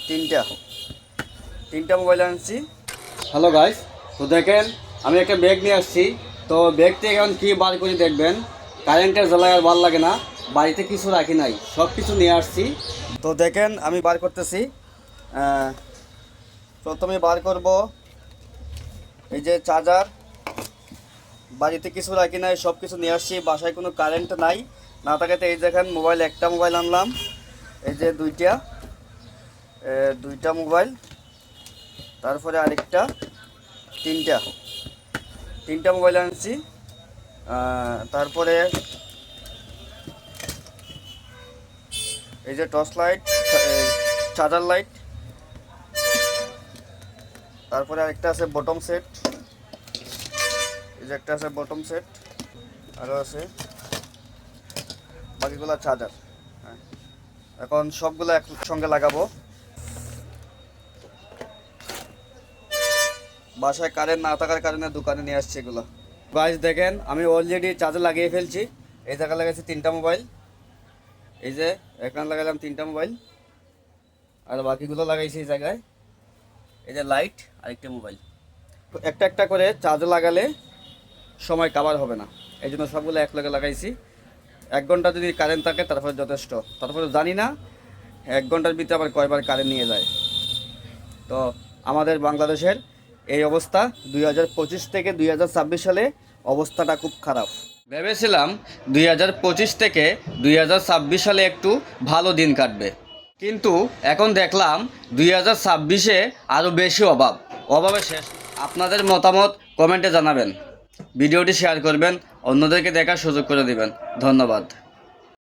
তিনটা তিনটা মোবাইল আনছি। হ্যালো গাইস, তো দেখেন আমি একটা ব্যাগ নিয়ে আসছি। তো ব্যাগ থেকে এখন কী বার করে দেখবেন, কারেন্টের জ্বালায় আর ভালো লাগে না, বাড়িতে কিছু রাখি নাই, সব কিছু নিয়ে আসছি। তো দেখেন আমি বার করতেছি। প্রথমে বার করব এই যে চার্জার। বাড়িতে কিছু রাখি নাই, সব কিছু নিয়ে আসছি। বাসায় কোনো কারেন্ট নাই, না থাকাতে এই দেখেন মোবাইল, একটা মোবাইল আনলাম। এই যে দুইটা মোবাইল, তারপরে আরেকটা, তিনটা তিনটা মোবাইল আনছি। তারপরে এই যে টর্চ লাইট, চার্জার লাইট, তারপরে আরেকটা আছে বটম সেট। এই যে একটা আছে বটম সেট, আরও আছে বাকিগুলো চার্জার। হ্যাঁ, এখন সবগুলো একসঙ্গে লাগাবো। বাসায় কারেন্ট না থাকার কারণে দোকানে নিয়ে আসছি এগুলো। গাইস দেখেন আমি অলরেডি চার্জার লাগিয়ে ফেলছি। এই জায়গায় লাগাইছি তিনটা মোবাইল, এই যে এখানে লাগালাম তিনটা মোবাইল, আর বাকিগুলো লাগাইছি এই জায়গায়। এই যে লাইট, আরেকটা মোবাইল। একটা একটা করে চার্জার লাগালে সময় কাভার হবে না, এই জন্য সবগুলো একলগে লাগাইছি। 1 ঘন্টা যদি কারেন্ট থাকে তারপরে যথেষ্ট। তারপরে জানি না 1 ঘন্টার ভিতরে আবার কয়বার কারেন্ট নিয়ে যায়। তো আমাদের বাংলাদেশের এই অবস্থা 2025 থেকে 2026 সালে অবস্থাটা খুব খারাপ। ভেবেছিলাম 2025 থেকে 2026 সালে একটু ভালো দিন কাটবে, কিন্তু এখন দেখলাম 2026-এ আরও বেশি অভাবে শেষ। আপনাদের মতামত কমেন্টে জানাবেন, ভিডিওটি শেয়ার করবেন, অন্যদেরকে দেখার সুযোগ করে দিবেন। ধন্যবাদ।